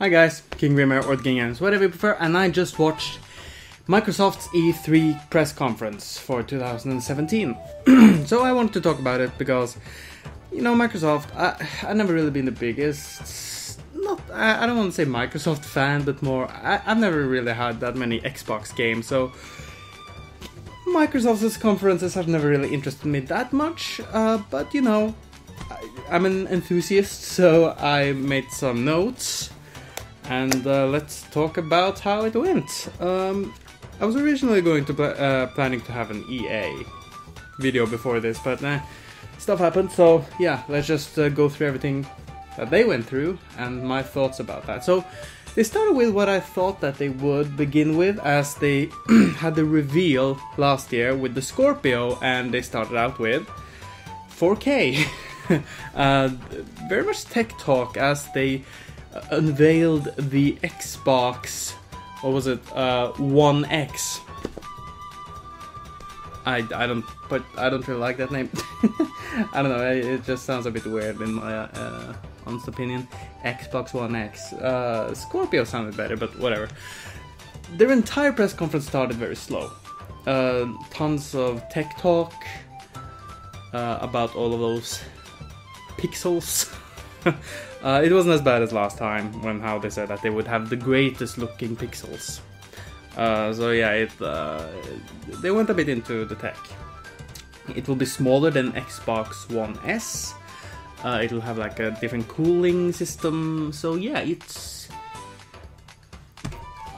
Hi guys, KingJGrim here, or the KingJGrim, whatever you prefer, and I just watched Microsoft's E3 press conference for 2017. So I wanted to talk about it because, you know, Microsoft, I've never really been the biggest, I don't want to say Microsoft fan, but more, I've never really had that many Xbox games, so Microsoft's conferences have never really interested me that much, but you know, I'm an enthusiast, so I made some notes. And let's talk about how it went. I was originally going to planning to have an EA video before this, but stuff happened. So yeah, let's just go through everything that they went through and my thoughts about that. So they started with what I thought that they would begin with, as they had the reveal last year with the Scorpio, and they started out with 4K. Very much tech talk as they unveiled the Xbox, what was it, One X. I don't really like that name. I don't know, it just sounds a bit weird in my honest opinion. Xbox One X. Scorpio sounded better, but whatever. Their entire press conference started very slow. Tons of tech talk about all of those pixels. It wasn't as bad as last time, when how they said that they would have the greatest looking pixels. So yeah, they went a bit into the tech. It will be smaller than Xbox One S. It will have like a different cooling system. So yeah, it's...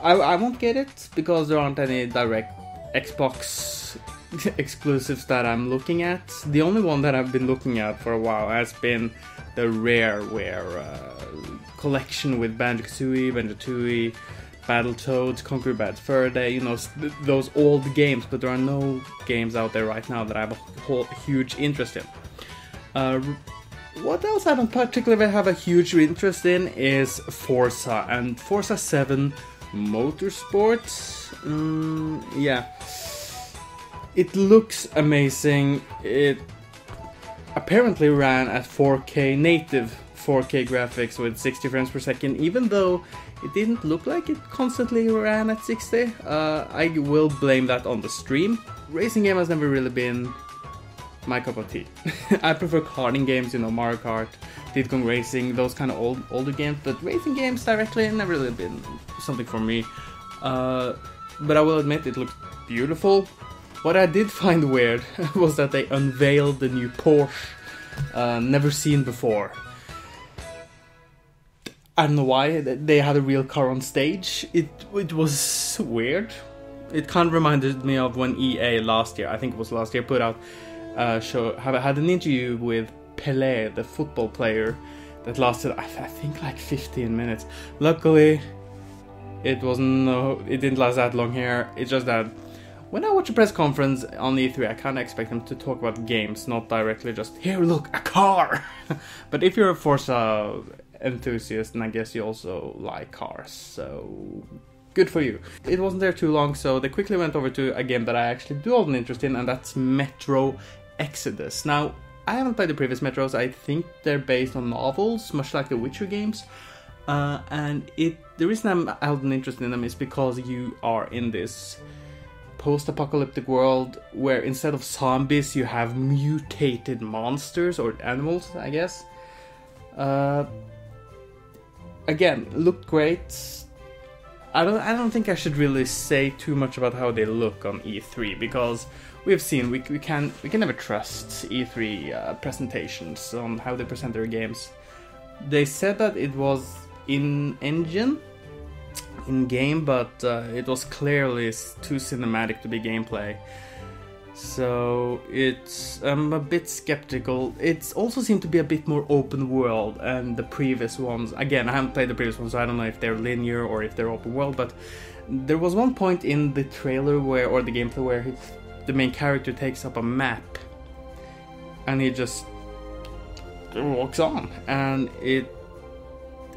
I won't get it because there aren't any direct Xbox exclusives that I'm looking at. The only one that I've been looking at for a while has been the Rareware collection with Banjo-Kazooie, Banjo-Tooie, Battletoads, Conquer Bad Fur Day, you know, those old games, but there are no games out there right now that I have a huge interest in. What else I don't particularly have a huge interest in is Forza, and Forza 7 Motorsport. Yeah. It looks amazing. It apparently ran at 4K, native 4K graphics with 60 frames per second, even though it didn't look like it constantly ran at 60. I will blame that on the stream. Racing game has never really been my cup of tea. I prefer karting games, you know, Mario Kart, Diddy Kong Racing, those kind of older games, but racing games directly never really been something for me. But I will admit it looked beautiful. What I did find weird was that they unveiled the new Porsche, never seen before. I don't know why, they had a real car on stage. It was weird. It kind of reminded me of when EA last year, I think it was last year, put out had an interview with Pelé, the football player, that lasted, I think, like 15 minutes. Luckily, it didn't last that long here. It's just that when I watch a press conference on E3, I kind of expect them to talk about games, not directly just, here, look, a car! But if you're a Forza enthusiast, then I guess you also like cars, so good for you. It wasn't there too long, so they quickly went over to a game that I actually do have an interest in, and that's Metro Exodus. Now, I haven't played the previous Metros. I think they're based on novels, much like the Witcher games. And the reason I have an interest in them is because you are in this post-apocalyptic world where instead of zombies you have mutated monsters or animals, I guess. Again, looked great. I don't think I should really say too much about how they look on E3, because we've seen we can never trust E3 presentations on how they present their games. They said that it was in game, but it was clearly too cinematic to be gameplay. So I'm a bit skeptical. It also seemed to be a bit more open world, and the previous ones, again, I haven't played the previous ones, so I don't know if they're linear or if they're open world, but there was one point in the trailer or the gameplay where the main character takes up a map and he just walks on, and it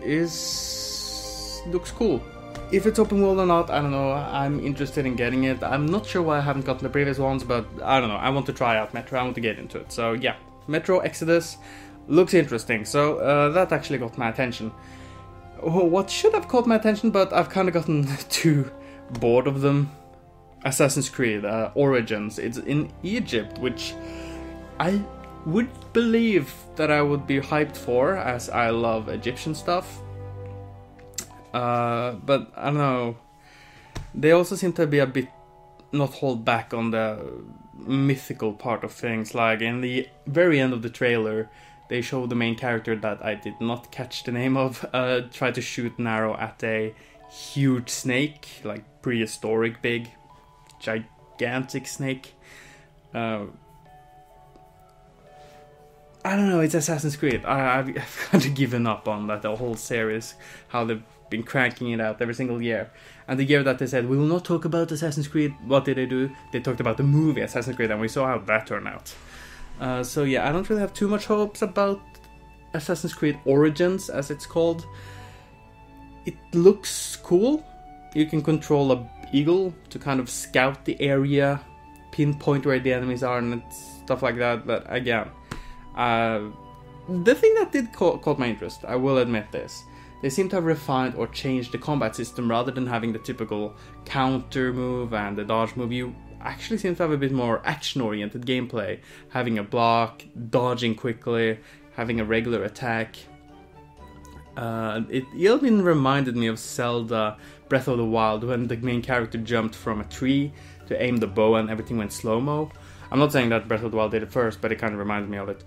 looks cool. If it's open world or not, I don't know. I'm interested in getting it. I'm not sure why I haven't gotten the previous ones, but I don't know. I want to try out Metro. I want to get into it. So yeah, Metro Exodus looks interesting. So that actually got my attention. what should have caught my attention, but I've kind of gotten too bored of them. Assassin's Creed Origins. It's in Egypt, which I would believe that I would be hyped for, as I love Egyptian stuff. But I don't know. They also seem to be a bit not hold back on the mythical part of things. Like in the very end of the trailer, they show the main character that I did not catch the name of try to shoot an arrow at a huge snake, like prehistoric big, gigantic snake. I don't know, it's Assassin's Creed. I've kind of given up on that, the whole series, how they've been cranking it out every single year. And the year that they said, we will not talk about Assassin's Creed, what did they do? They talked about the movie Assassin's Creed, and we saw how that turned out. So yeah, I don't really have too much hopes about Assassin's Creed Origins, as it's called. It looks cool. You can control a eagle to kind of scout the area, pinpoint where the enemies are, and stuff like that. But again, the thing that did caught my interest, I will admit this, they seem to have refined or changed the combat system. Rather than having the typical counter move and the dodge move, you actually seem to have a bit more action-oriented gameplay. Having a block, dodging quickly, having a regular attack. It even reminded me of Zelda Breath of the Wild, when the main character jumped from a tree to aim the bow and everything went slow-mo. I'm not saying that Breath of the Wild did it first, but it kind of reminded me of it.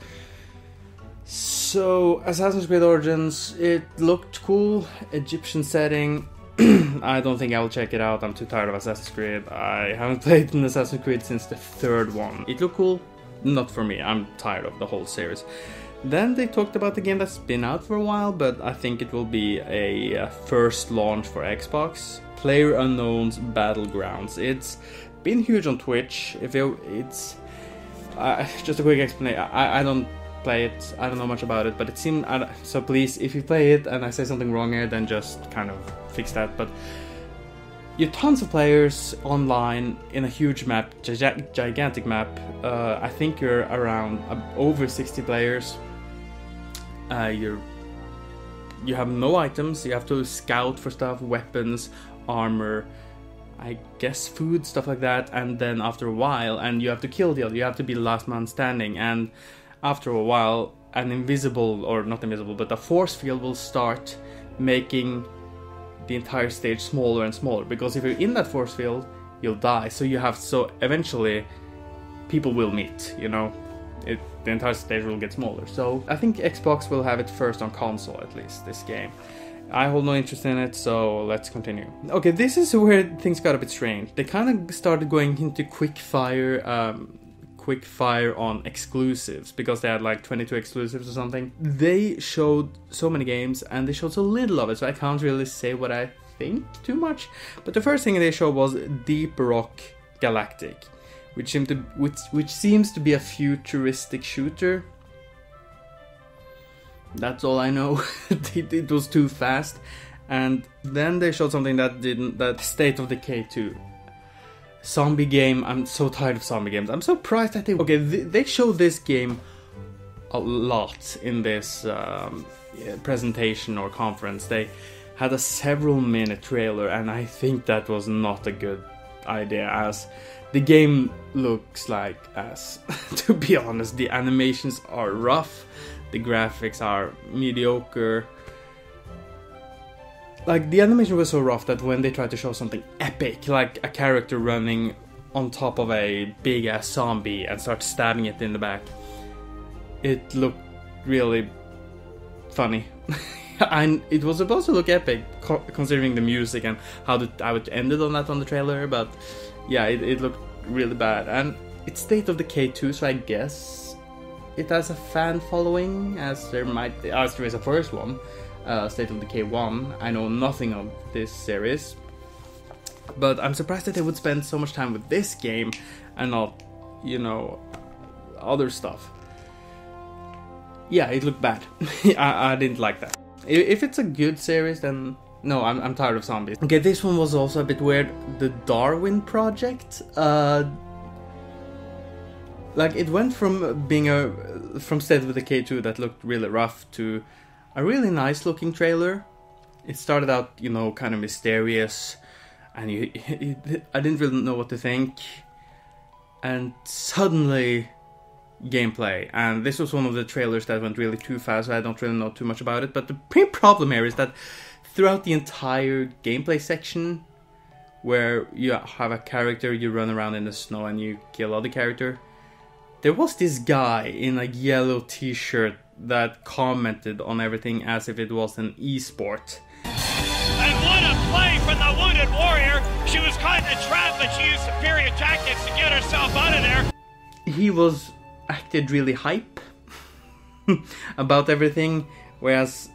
So, Assassin's Creed Origins, it looked cool, Egyptian setting. I don't think I will check it out, I'm too tired of Assassin's Creed. I haven't played an Assassin's Creed since the third one. It looked cool, not for me, I'm tired of the whole series. Then they talked about the game that's been out for a while, but I think it will be a first launch for Xbox. PlayerUnknown's Battlegrounds. It's been huge on Twitch. It's just a quick explanation. I don't play it, I don't know much about it, but it seemed, so please, if you play it and I say something wrong here, then just kind of fix that. But you have tons of players online in a huge map, gigantic map. I think you're around over 60 players. You have no items, you have to scout for stuff, weapons, armor, I guess food, stuff like that, and then after a while, and you have to kill the other, you have to be the last man standing, and after a while, an invisible, or not invisible, but a force field will start making the entire stage smaller and smaller, because if you're in that force field, you'll die. So eventually, people will meet, you know, the entire stage will get smaller. So I think Xbox will have it first on console, at least, this game. I hold no interest in it, so let's continue. Okay, this is where things got a bit strange. They kind of started going into quick fire on exclusives, because they had like 22 exclusives or something. They showed so many games and they showed so little of it, so I can't really say what I think too much. But the first thing they showed was Deep Rock Galactic, which seems to be a futuristic shooter. That's all I know. It was too fast. And then they showed something that State of Decay 2. Zombie game. I'm so tired of zombie games. I'm surprised that they showed this game a lot in this presentation or conference. They had a several minute trailer, and I think that was not a good idea, as the game looks like ass. To be honest, the animations are rough, the graphics are mediocre. Like, the animation was so rough that when they tried to show something epic, like a character running on top of a big-ass zombie and start stabbing it in the back, it looked really funny. And it was supposed to look epic, considering the music and how it ended on the trailer, but yeah, it looked really bad. And it's State of Decay 2, so I guess it has a fan following, as there is a first one. State of Decay 1. I know nothing of this series, but I'm surprised that they would spend so much time with this game and not, you know, other stuff. Yeah, it looked bad. I didn't like that. If it's a good series, then no, I'm tired of zombies. Okay, this one was also a bit weird. The Darwin Project. Like, it went from being from State of Decay 2 that looked really rough to a really nice looking trailer. It started out, you know, kind of mysterious, and I didn't really know what to think. And suddenly, gameplay. And this was one of the trailers that went really too fast, so I don't really know too much about it. But the main problem here is that throughout the entire gameplay section, where you have a character, you run around in the snow and you kill other character, there was this guy in a yellow t-shirt that commented on everything as if it was an e-sport. And what a play from the wounded warrior! She was caught in a trap, but she used superior tactics to get herself out of there. He was acted really hype about everything, whereas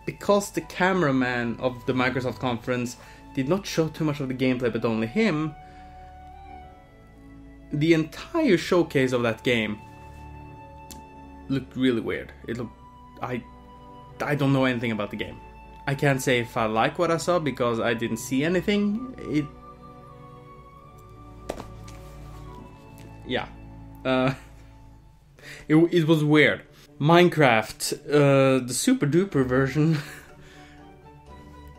because the cameraman of the Microsoft conference did not show too much of the gameplay, but only him, the entire showcase of that game looked really weird. It looked... I don't know anything about the game. I can't say if I like what I saw because I didn't see anything. Yeah. It was weird. Minecraft, the super duper version.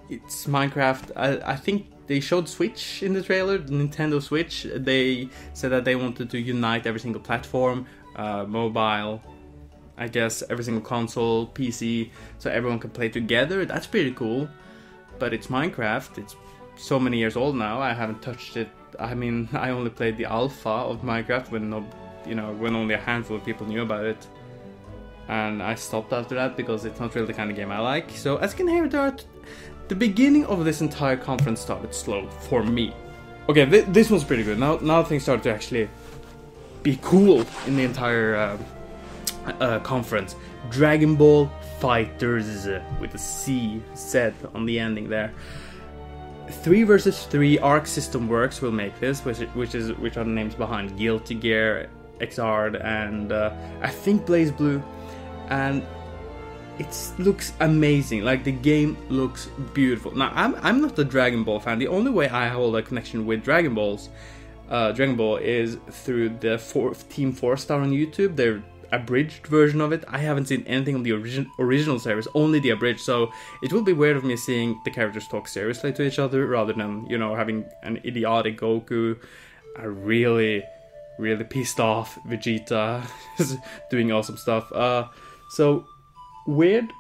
It's Minecraft. I think they showed Switch in the trailer, the Nintendo Switch. They said that they wanted to unite every single platform, mobile, I guess every single console, PC, so everyone can play together. That's pretty cool. But it's Minecraft. It's so many years old now. I haven't touched it. I mean, I only played the alpha of Minecraft when when only a handful of people knew about it. And I stopped after that because it's not really the kind of game I like. So as you can hear, the beginning of this entire conference started slow for me. Okay, this was pretty good. Now things started to actually be cool in the entire conference. Dragon Ball Fighters with a C said on the ending there. 3 vs 3 Arc System Works will make this, which are the names behind Guilty Gear, Xrd, and I think Blaze Blue, and it looks amazing. Like, the game looks beautiful. Now I'm not a Dragon Ball fan. The only way I hold a connection with Dragon Ball is through the Team 4-Star on YouTube. Their abridged version of it. I haven't seen anything on the original series, only the abridged, so it will be weird of me seeing the characters talk seriously to each other rather than, having an idiotic Goku, a really pissed off Vegeta doing awesome stuff. So weird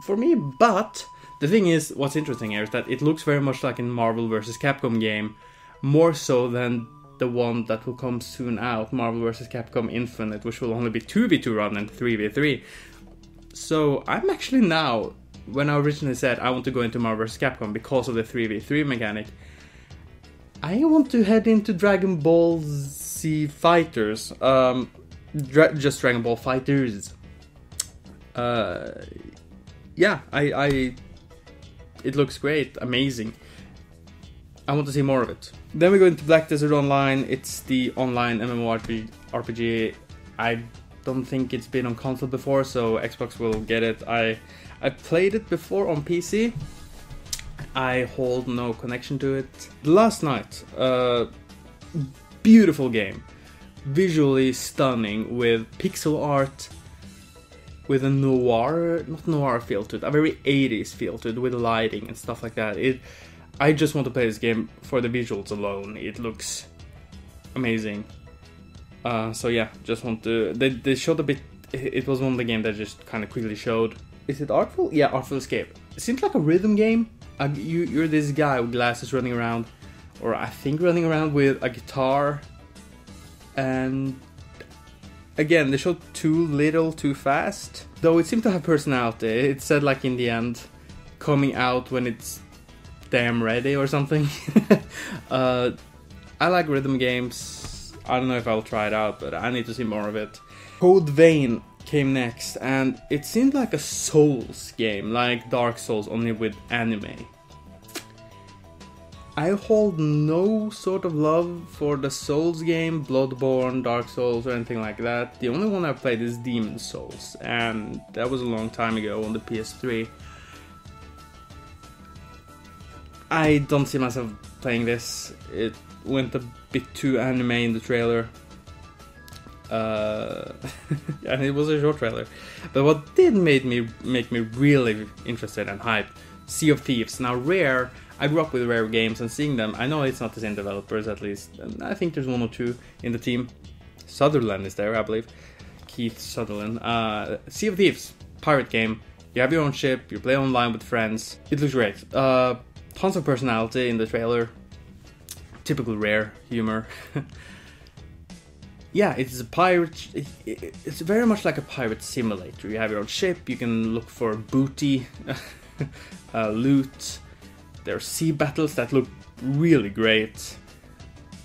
for me, but the thing is, what's interesting here is that it looks very much like a Marvel vs. Capcom game, more so than the one that will come soon out, Marvel vs. Capcom Infinite, which will only be 2v2 rather than 3v3. So I'm actually now, when I originally said I want to go into Marvel vs. Capcom because of the 3v3 mechanic, I want to head into Dragon Ball Z Fighters. Just Dragon Ball Fighters. Yeah, it looks great, amazing. I want to see more of it. Then we go into Black Desert Online. It's the online MMORPG. I don't think it's been on console before, so Xbox will get it. I played it before on PC. I hold no connection to it. Last night, beautiful game. Visually stunning with pixel art, with a not noir feel to it, a very 80s feel to it, with lighting and stuff like that. I just want to play this game for the visuals alone. It looks amazing. So yeah, just want to... They showed a bit... It was one of the games that just kind of quickly showed. Is it Artful? Yeah, Artful Escape. It seems like a rhythm game. You're this guy with glasses running around, or I think running around with a guitar. And again, they showed too little, too fast. Though it seemed to have personality. It said, like, in the end, coming out when it's damn ready or something. I like rhythm games. I don't know if I'll try it out, but I need to see more of it. Code Vein came next, and it seemed like a Souls game, like Dark Souls, only with anime. I hold no sort of love for the Souls game, Bloodborne, Dark Souls, or anything like that. The only one I've played is Demon Souls, and that was a long time ago on the PS3. I don't see myself playing this. It went a bit too anime in the trailer. And it was a short trailer. But what did make me really interested and hyped Sea of Thieves. Now Rare, I grew up with Rare games and seeing them, I know it's not the same developers at least, and I think there's one or two in the team. Sutherland is there, I believe. Keith Sutherland. Sea of Thieves, pirate game. You have your own ship, you play online with friends. It looks great. Tons of personality in the trailer. Typical Rare humor. Yeah, it's a pirate. It's very much like a pirate simulator. You have your own ship, you can look for booty, loot. There are sea battles that look really great.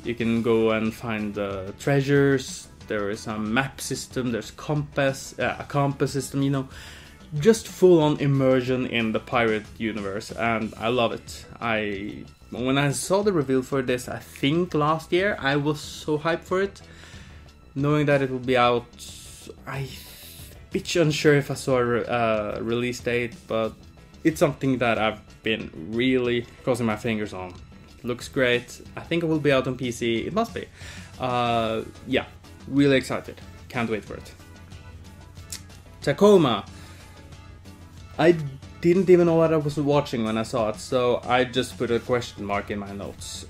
You can go and find treasures. There is a map system, there's a compass system, you know. Just full-on immersion in the pirate universe, and I love it. When I saw the reveal for this, I think last year, I was so hyped for it. Knowing that it will be out, I'm a bit unsure if I saw a release date, but it's something that I've been really crossing my fingers on. Looks great. I think it will be out on PC. It must be. Yeah, really excited. Can't wait for it. Tacoma. I didn't even know what I was watching when I saw it, so I just put a question mark in my notes.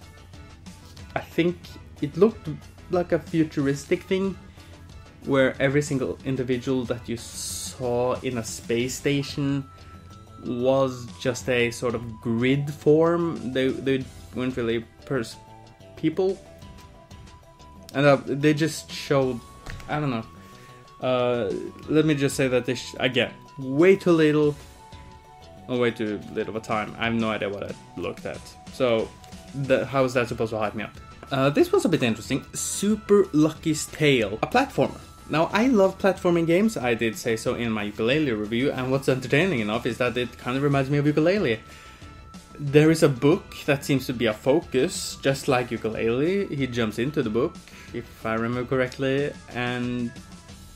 I think it looked like a futuristic thing where every single individual that you saw in a space station was just a sort of grid form. They weren't really people, and they just showed, I don't know. Let me just say that this again, way too little and way too little of a time. I have no idea what I looked at. So how is that supposed to hype me up? This was a bit interesting. Super Lucky's Tale, a platformer. Now, I love platforming games, I did say so in my Yooka-Laylee review, and what's entertaining enough is that it kind of reminds me of Yooka-Laylee. There is a book that seems to be a focus, just like Yooka-Laylee. He jumps into the book, if I remember correctly, and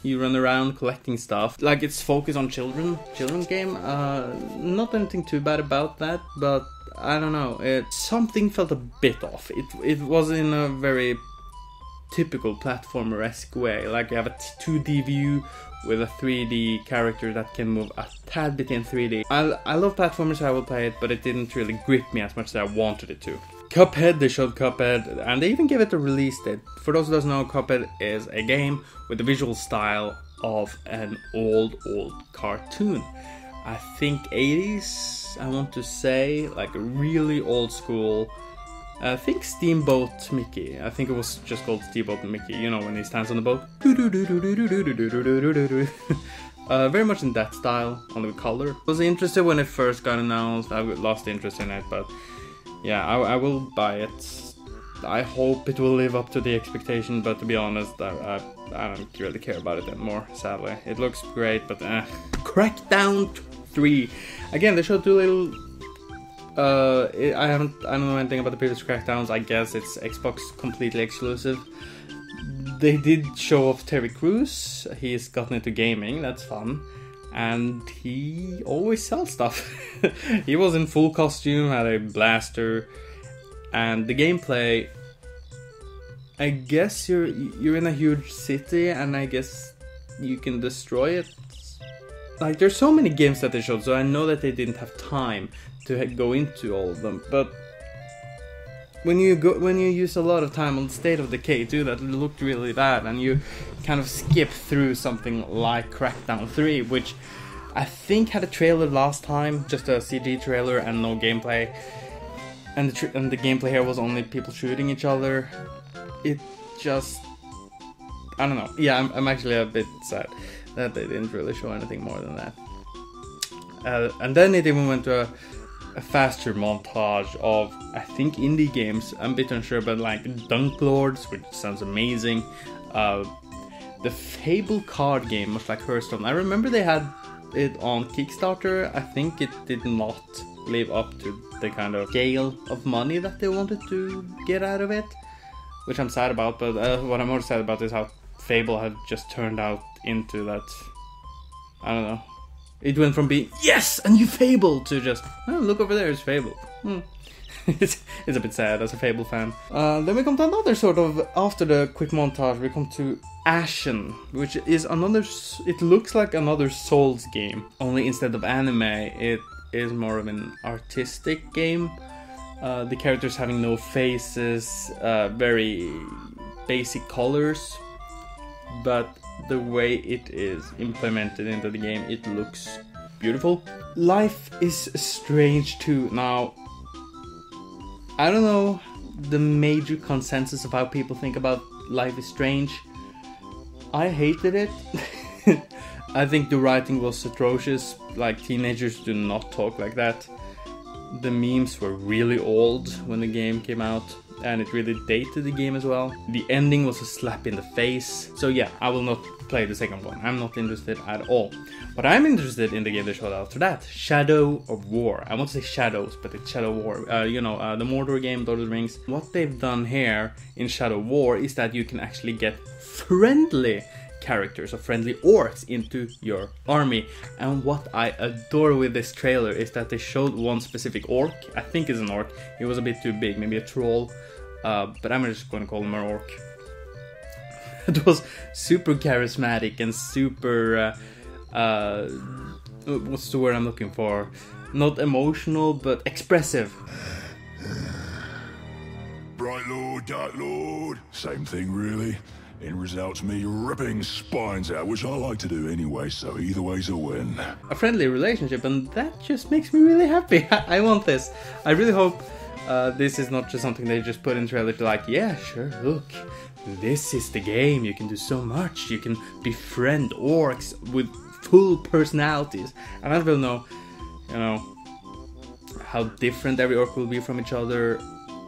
you run around collecting stuff. Like, it's focused on children's game. Not anything too bad about that, but I don't know, something felt a bit off. It was in a very typical platformer-esque way. Like, you have a 2D view with a 3D character that can move a tad bit in 3D. I love platformers, so I will play it, but it didn't really grip me as much as I wanted it to. Cuphead, they showed Cuphead, and they even gave it a release date. For those who don't know, Cuphead is a game with the visual style of an old cartoon. I think 80s, I want to say, like a really old school. I think Steamboat Mickey. I think it was just called Steamboat Mickey, you know, when he stands on the boat. Very much in that style, only with color. I was interested when it first got announced. I lost interest in it, but yeah, I will buy it. I hope it will live up to the expectation, but to be honest, I don't really care about it anymore, sadly. It looks great, but Crackdown 3. Again, they showed too little. I don't know anything about the previous Crackdowns. I guess it's Xbox completely exclusive. They did show off Terry Crews. He's gotten into gaming, that's fun. And he always sells stuff. He was in full costume, had a blaster. And the gameplay, I guess you're in a huge city, and I guess you can destroy it. Like, there's so many games that they showed, so I know that they didn't have time to go into all of them, but when you use a lot of time on State of Decay too, that looked really bad, and you kind of skip through something like Crackdown 3, which I think had a trailer last time, just a CG trailer and no gameplay, and the gameplay here was only people shooting each other. It just, I don't know. Yeah, I'm actually a bit sad that they didn't really show anything more than that. And then it even went to a faster montage of, I think, indie games. I'm a bit unsure, but like Dunk Lords, which sounds amazing. The Fable card game, much like Hearthstone. I remember they had it on Kickstarter. I think it did not live up to the kind of scale of money that they wanted to get out of it, which I'm sad about. But what I'm more sad about is how Fable had just turned out into that, I don't know. It went from being, yes, a new Fable, to just, oh, look over there, it's Fable. It's a bit sad as a Fable fan. Then we come to another sort of, after the quick montage, we come to Ashen, which is another, it looks like another Souls game, only instead of anime, it is more of an artistic game. The characters having no faces, very basic colors, but the way it is implemented into the game, it looks beautiful. Life is Strange 2. Now, I don't know the major consensus of how people think about Life is Strange. I hated it. I think the writing was atrocious. Like, teenagers do not talk like that. The memes were really old when the game came out, and it really dated the game as well. The ending was a slap in the face. So yeah, I will not play the second one. I'm not interested at all. But I'm interested in the game they showed after that, Shadow of War. I want to say Shadows, but it's Shadow of War. The Mordor game, Lord of the Rings. What they've done here in Shadow of War is that you can actually get friendly characters or friendly orcs into your army. And what I adore with this trailer is that they showed one specific orc. I think it's an orc. It was a bit too big, maybe a troll, but I'm just going to call him an orc. It was super charismatic and super what's the word I'm looking for? Not emotional, but expressive. Bright Lord, Dark Lord, same thing really. End results me ripping spines out, which I like to do anyway, so either way's a win. A friendly relationship, and that just makes me really happy. I want this. I really hope this is not just something they just put in trailer to like, yeah, sure, look, this is the game, you can do so much, you can befriend orcs with full personalities. And I don't know, how different every orc will be from each other.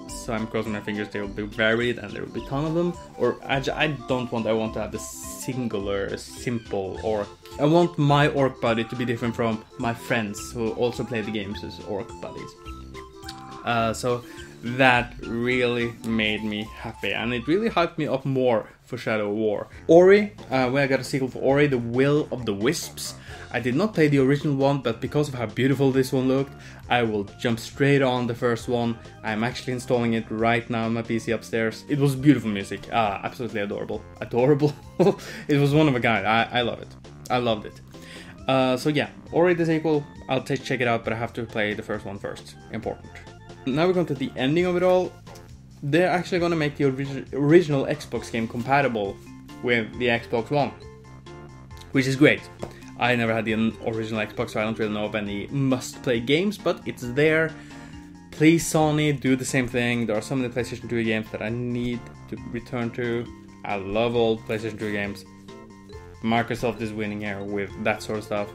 So I'm crossing my fingers they will be varied and there will be a ton of them. Or I want to have the singular, simple orc. I want my orc buddy to be different from my friends who also play the games as orc buddies. So that really made me happy, and it really hyped me up more for Shadow of War. Ori, I got a sequel for Ori, The Will of the Wisps. I did not play the original one, but because of how beautiful this one looked, I will jump straight on the first one. I'm actually installing it right now on my PC upstairs. It was beautiful music, absolutely adorable. Adorable? It was one of a kind. I love it. I loved it. So yeah, Ori the sequel, I'll check it out, but I have to play the first one first. Important. Now we're going to the ending of it all. They're actually going to make the original Xbox game compatible with the Xbox One, which is great. I never had the original Xbox, so I don't really know of any must-play games, but it's there. Please, Sony, do the same thing. There are so many PlayStation 2 games that I need to return to. I love old PlayStation 2 games. Microsoft is winning here with that sort of stuff.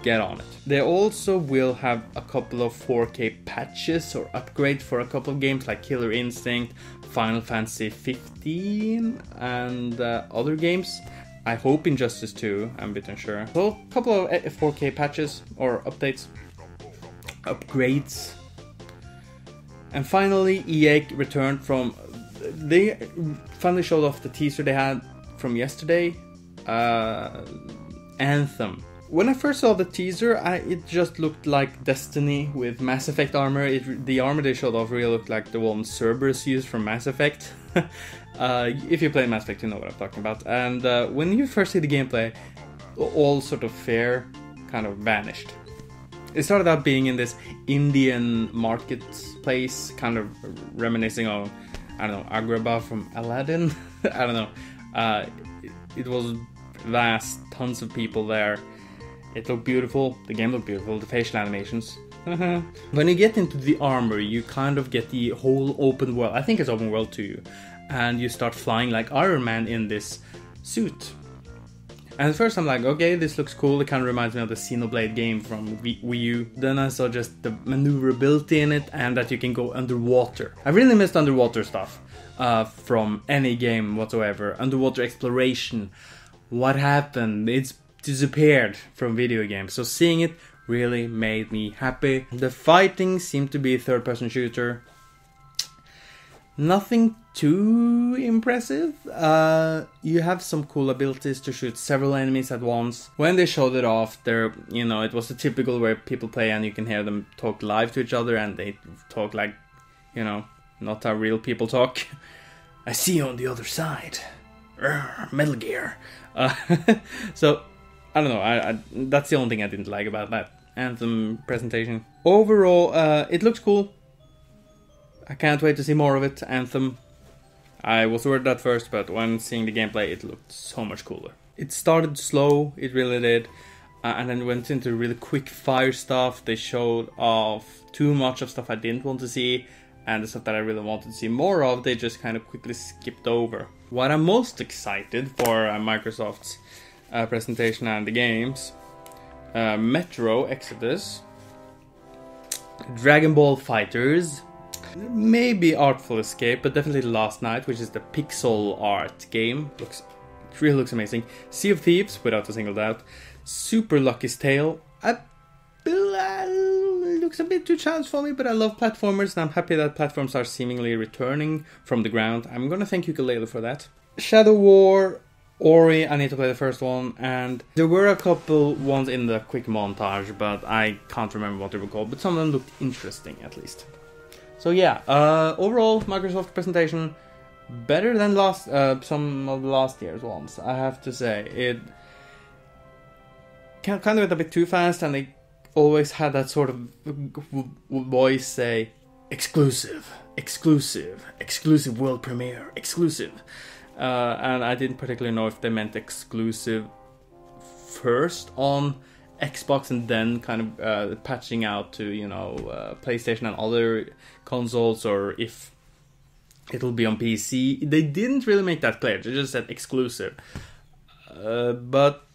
Get on it. They also will have a couple of 4K patches or upgrades for a couple of games like Killer Instinct, Final Fantasy 15, and other games. I hope Injustice 2, I'm a bit unsure. So, a couple of 4K patches or updates, upgrades. And finally, EA returned from... They finally showed off the teaser they had from yesterday. Anthem. When I first saw the teaser, it just looked like Destiny with Mass Effect armor. The armor they showed off really looked like the one Cerberus used from Mass Effect. If you play Mass Effect, you know what I'm talking about. And when you first see the gameplay, all sort of fear kind of vanished. It started out being in this Indian marketplace, kind of reminiscing on, I don't know, Agrabah from Aladdin. I don't know. It was vast, tons of people there. It looked beautiful, the game looked beautiful, the facial animations. When you get into the armor, you kind of get the whole open world. I think it's open world too. And you start flying like Iron Man in this suit. And at first I'm like, okay, this looks cool. It kind of reminds me of the Xenoblade game from Wii U. Then I saw just the maneuverability in it and that you can go underwater. I really missed underwater stuff from any game whatsoever. Underwater exploration. What happened? It's disappeared from video games, so seeing it really made me happy. The fighting seemed to be a third-person shooter. Nothing too impressive. You have some cool abilities to shoot several enemies at once. When they showed it off, it was the typical where people play and you can hear them talk live to each other and they talk like, not how real people talk. I see you on the other side. Metal Gear. So I don't know, that's the only thing I didn't like about that. Anthem presentation. Overall, it looks cool. I can't wait to see more of it. Anthem. I was worried at first, but when seeing the gameplay, it looked so much cooler. It started slow, it really did, and then went into really quick fire stuff. They showed off too much of stuff I didn't want to see, and the stuff that I really wanted to see more of, they just kind of quickly skipped over. What I'm most excited for Microsoft's presentation and the games, Metro Exodus, Dragon Ball Fighters, maybe Artful Escape, but definitely Last Night, which is the pixel art game. It really looks amazing. Sea of Thieves, without a single doubt. Super Lucky's Tale. Looks a bit too challenging for me, but I love platformers, and I'm happy that platforms are seemingly returning from the ground. I'm gonna thank Yooka-Laylee for that. Shadow War, Ori, I need to play the first one, and there were a couple ones in the quick montage, but I can't remember what they were called, but some of them looked interesting at least. So yeah, overall Microsoft presentation better than some of last year's ones. I have to say it kind of went a bit too fast, and they always had that sort of voice say exclusive, exclusive, exclusive world premiere, exclusive, and I didn't particularly know if they meant exclusive first on Xbox and then kind of patching out to, you know, PlayStation and other consoles, or if it'll be on PC. They didn't really make that clear. They just said exclusive. But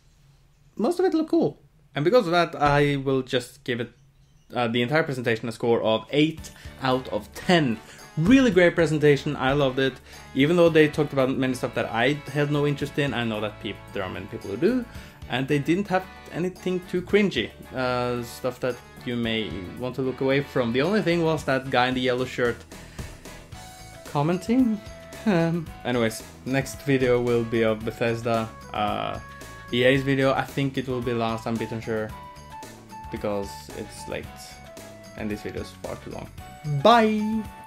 most of it looked cool. And because of that, I will just give it the entire presentation a score of 8 out of 10. Really great presentation. I loved it. Even though they talked about many stuff that I had no interest in, I know that there are many people who do. And they didn't have anything too cringy, stuff that you may want to look away from. The only thing was that guy in the yellow shirt commenting. Anyways, next video will be of Bethesda. EA's video, I think it will be last, I'm a bit unsure, because it's late and this video is far too long. Bye!